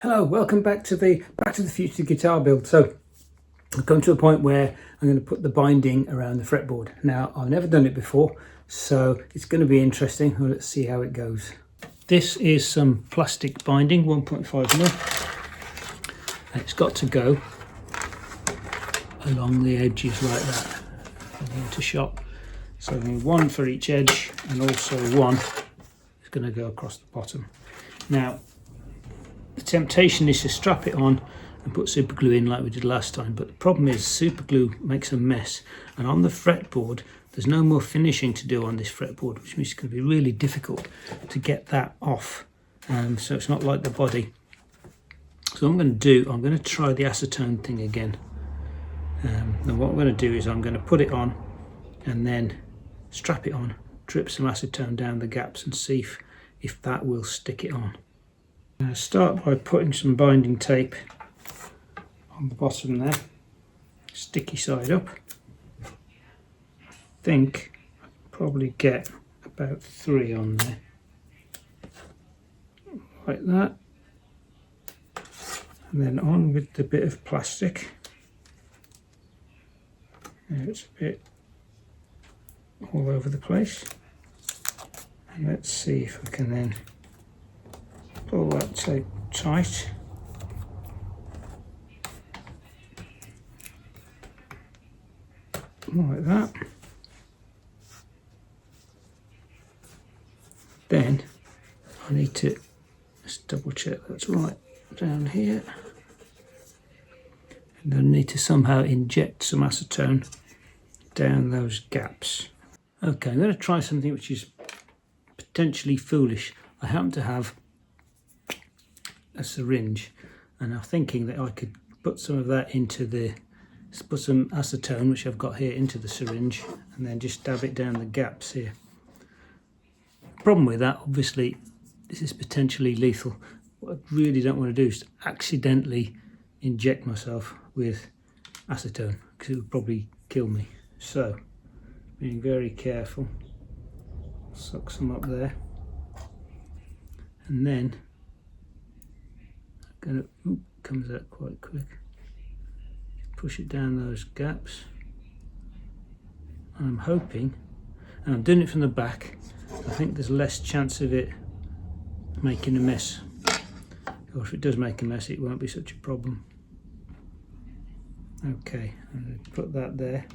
Hello, welcome back to the Future guitar build. So I've come to a point where I'm going to put the binding around the fretboard. Now, I've never done it before, so it's going to be interesting. Well, let's see how it goes. This is some plastic binding, 1.5mm, and it's got to go along the edges like that for the intershot. So I need one for each edge, and also one is going to go across the bottom. Now, the temptation is to strap it on and put super glue in like we did last time, but the problem is super glue makes a mess, and on the fretboard there's no more finishing to do on this fretboard, which means it's going to be really difficult to get that off. So it's not like the body. So what I'm going to do, I'm going to try the acetone thing again. And what I'm going to do is I'm going to put it on and then strap it on, drip some acetone down the gaps and see if that will stick it on. I'll start by putting some binding tape on the bottom there, sticky side up. I think I can probably get about 3 on there, like that. And then on with the bit of plastic. Now it's a bit all over the place. And let's see if I can then pull that tape tight. Like that. Then I need to just double check that's right down here. And I need to somehow inject some acetone down those gaps. Okay, I'm going to try something which is potentially foolish. I happen to have a syringe, and I'm thinking that I could put some of that into put some acetone, which I've got here, into the syringe, and then just dab it down the gaps here. Problem with that, obviously, this is potentially lethal. What I really don't want to do is accidentally inject myself with acetone, because it would probably kill me. So, being very careful, suck some up there, and then comes out quite quick. Push it down those gaps. I'm hoping, and I'm doing it from the back, I think there's less chance of it making a mess. Or if it does make a mess, it won't be such a problem. Okay, I'm going to put that there.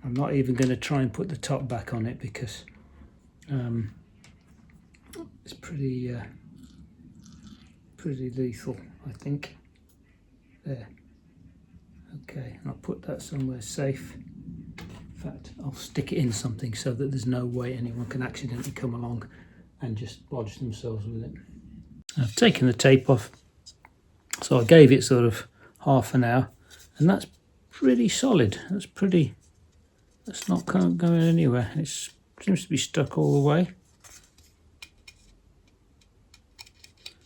I'm not even going to try and put the top back on it because it's pretty lethal, I think. There. Okay, I'll put that somewhere safe. In fact, I'll stick it in something so that there's no way anyone can accidentally come along and just lodge themselves with it. I've taken the tape off, so I gave it sort of half an hour, and that's pretty solid. That's not going anywhere. It seems to be stuck all the way.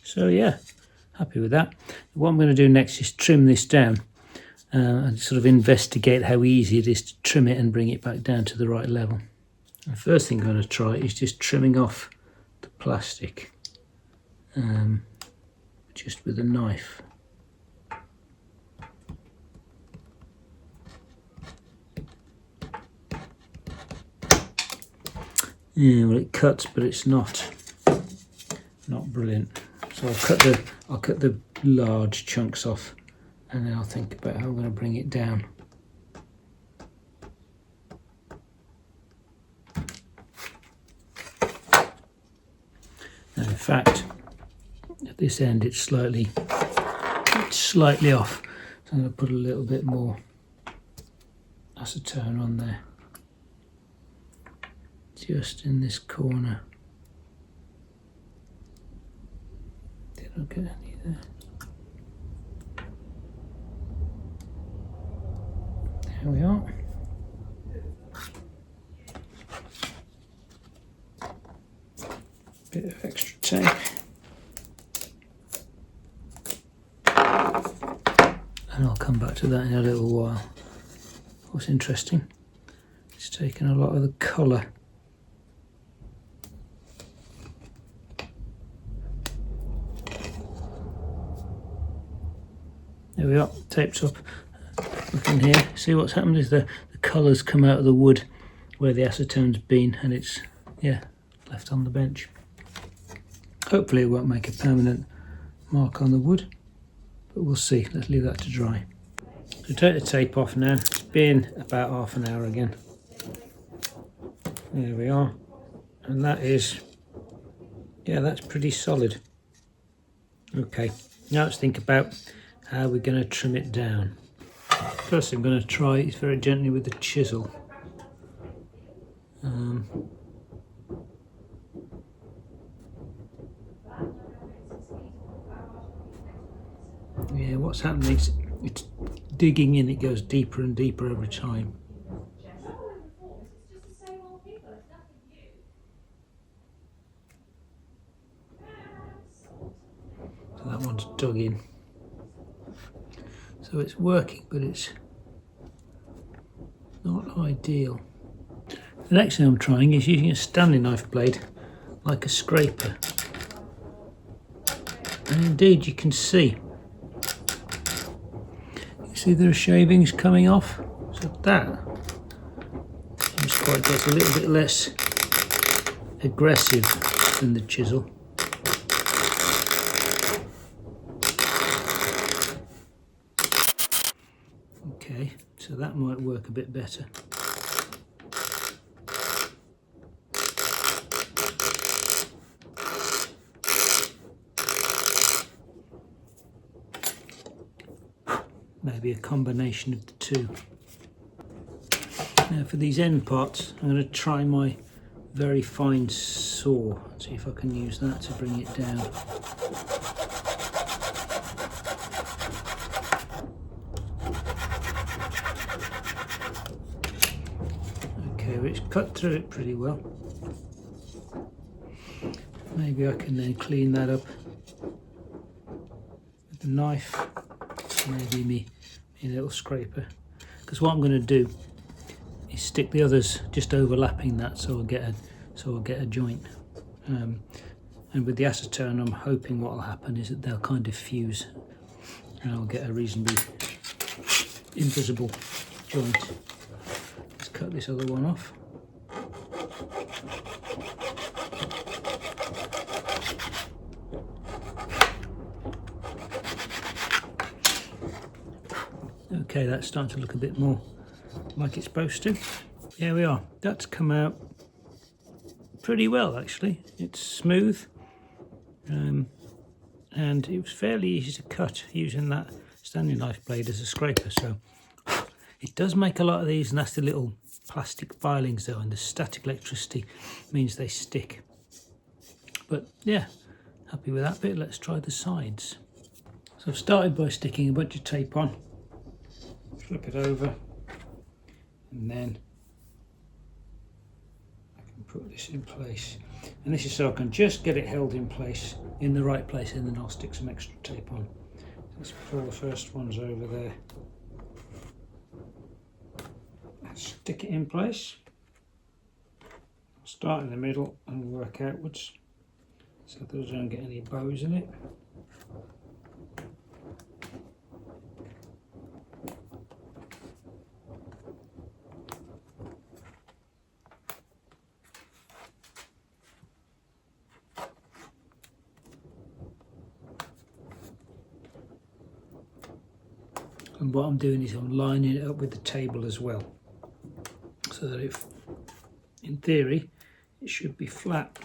So yeah, happy with that. What I'm going to do next is trim this down and sort of investigate how easy it is to trim it and bring it back down to the right level. The first thing I'm going to try is just trimming off the plastic just with a knife. Yeah, well, it cuts, but it's not brilliant. So I'll cut the large chunks off, and then I'll think about how I'm going to bring it down. Now, in fact, at this end it's slightly off, so I'm going to put a little bit more acetone on there, just in this corner. Did I get any there? There we are. Bit of extra tape. And I'll come back to that in a little while. What's interesting, it's taken a lot of the colour There we are, taped up. Look in here, see what's happened is the colours come out of the wood where the acetone's been, and it's, yeah, left on the bench. Hopefully it won't make a permanent mark on the wood, but we'll see. Let's leave that to dry. So take the tape off now. It's been about half an hour again. There we are, and that is, yeah, that's pretty solid. Okay, now let's think about how we're going to trim it down. First I'm going to try it very gently with the chisel. Yeah, what's happening is it's digging in, it goes deeper and deeper every time. So that one's dug in. So it's working, but it's not ideal. The next thing I'm trying is using a Stanley knife blade like a scraper. And indeed you can see. You see there are shavings coming off? So that seems quite gets a little bit less aggressive than the chisel. Okay, so that might work a bit better. Maybe a combination of the two. Now for these end parts, I'm going to try my very fine saw. See if I can use that to bring it down. Okay, well, it's cut through it pretty well. Maybe I can then clean that up with the knife. Maybe me a little scraper, because what I'm going to do is stick the others just overlapping that, so I'll get a joint. And with the acetone, I'm hoping what will happen is that they'll kind of fuse, and I'll get a reasonably invisible joint. Let's cut this other one off. Okay, that's starting to look a bit more like it's supposed to. Here we are. That's come out pretty well, actually. It's smooth, and it was fairly easy to cut using that Stanley knife blade as a scraper. So it does make a lot of these nasty little plastic filings though, and the static electricity means they stick. But yeah, happy with that bit. Let's try the sides. So I've started by sticking a bunch of tape on. Flip it over, and then I can put this in place. And this is so I can just get it held in place, in the right place, and then I'll stick some extra tape on. Let's put all the first ones over there. Stick it in place. I'll start in the middle and work outwards, so those don't get any bows in it. And what I'm doing is I'm lining it up with the table as well, so that if, in theory, it should be flat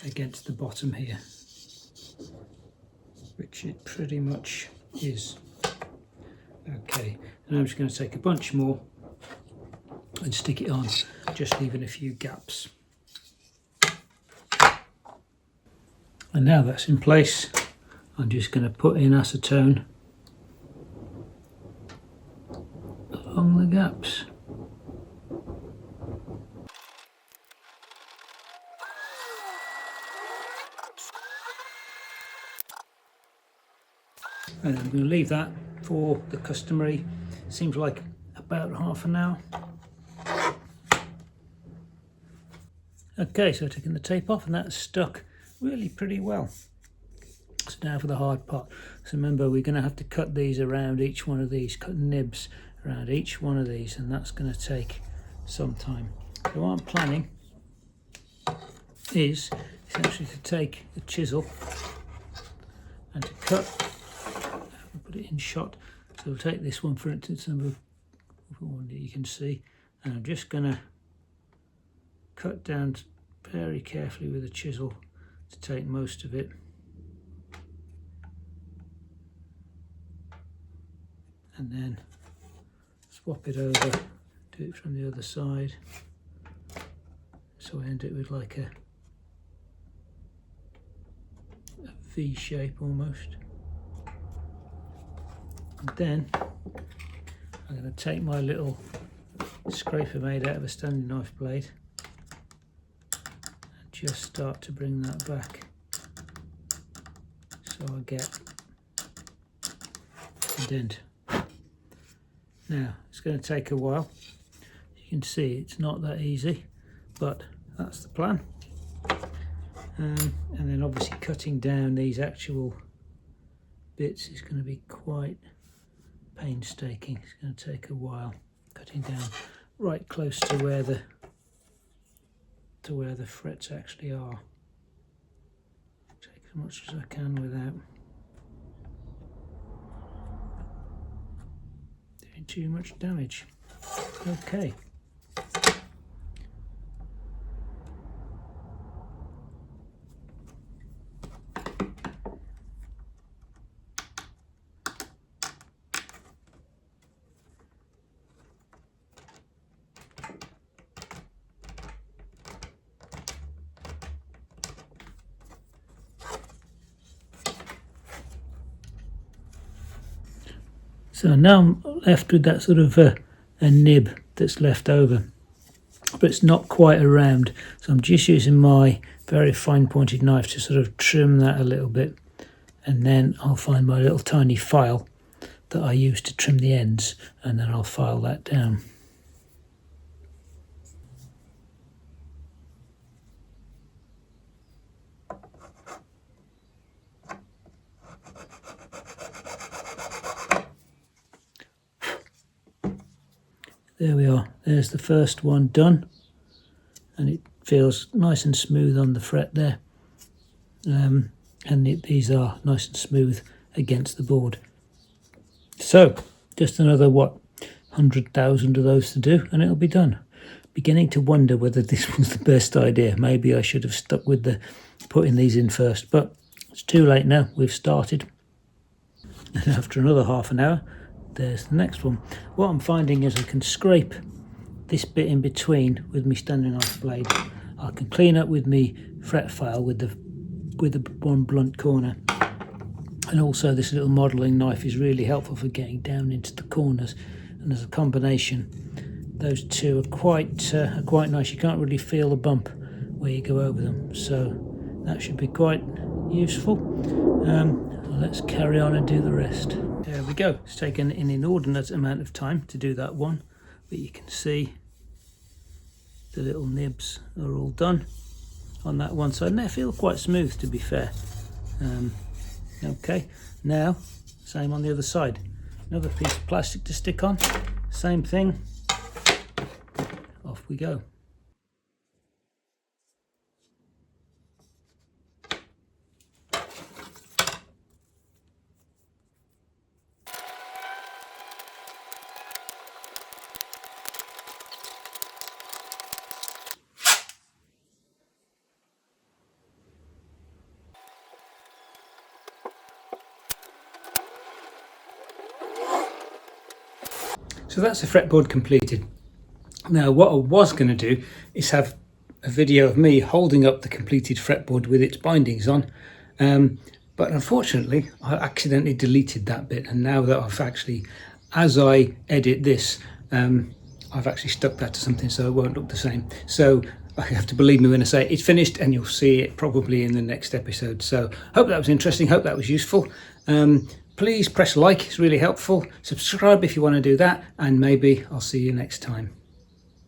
against the bottom here, which it pretty much is. Okay, and I'm just going to take a bunch more and stick it on, just leaving a few gaps. And now that's in place, I'm just going to put in acetone along the gaps. And I'm going to leave that for the customary, seems like about half an hour. Okay, so taking the tape off, and that's stuck really pretty well. So now for the hard part. So remember, we're going to have to cut these around each one of these, cut nibs around each one of these, and that's going to take some time. So what I'm planning is essentially to take the chisel and to cut, put it in shot. So we'll take this one, for instance, number one that you can see, and I'm just going to cut down very carefully with a chisel to take most of it, and then swap it over, do it from the other side, so I end it with like a V shape almost. And then I'm going to take my little scraper made out of a standing knife blade and just start to bring that back, so I get a dent. Now it's going to take a while. You can see it's not that easy, but that's the plan. And then obviously cutting down these actual bits is going to be quite painstaking. It's going to take a while, cutting down right close to where the frets actually are. Take as much as I can without doing too much damage. Okay. So now I'm left with that sort of a nib that's left over, but it's not quite a round. So I'm just using my very fine pointed knife to sort of trim that a little bit, and then I'll find my little tiny file that I use to trim the ends, and then I'll file that down. There we are, there's the first one done, and it feels nice and smooth on the fret there, and these are nice and smooth against the board. So just another 100,000 of those to do and it'll be done. Beginning to wonder whether this was the best idea. Maybe I should have stuck with the putting these in first, but it's too late now, we've started. And after another half an hour, there's the next one. What I'm finding is I can scrape this bit in between with my standing knife blade. I can clean up with my fret file with the one blunt corner, and also this little modelling knife is really helpful for getting down into the corners. And as a combination, those two are quite nice. You can't really feel the bump where you go over them, so that should be quite useful. Let's carry on and do the rest. There we go. It's taken an inordinate amount of time to do that one, but you can see the little nibs are all done on that one side, and they feel quite smooth, to be fair. Okay, now same on the other side. Another piece of plastic to stick on, same thing, off we go. So that's the fretboard completed. Now what I was going to do is have a video of me holding up the completed fretboard with its bindings on, but unfortunately I accidentally deleted that bit, and now that I've actually, as I edit this, I've actually stuck that to something so it won't look the same. So I have to believe me when I say it's finished, and you'll see it probably in the next episode. So hope that was interesting, hope that was useful. Please press like, it's really helpful. Subscribe if you want to do that, and maybe I'll see you next time.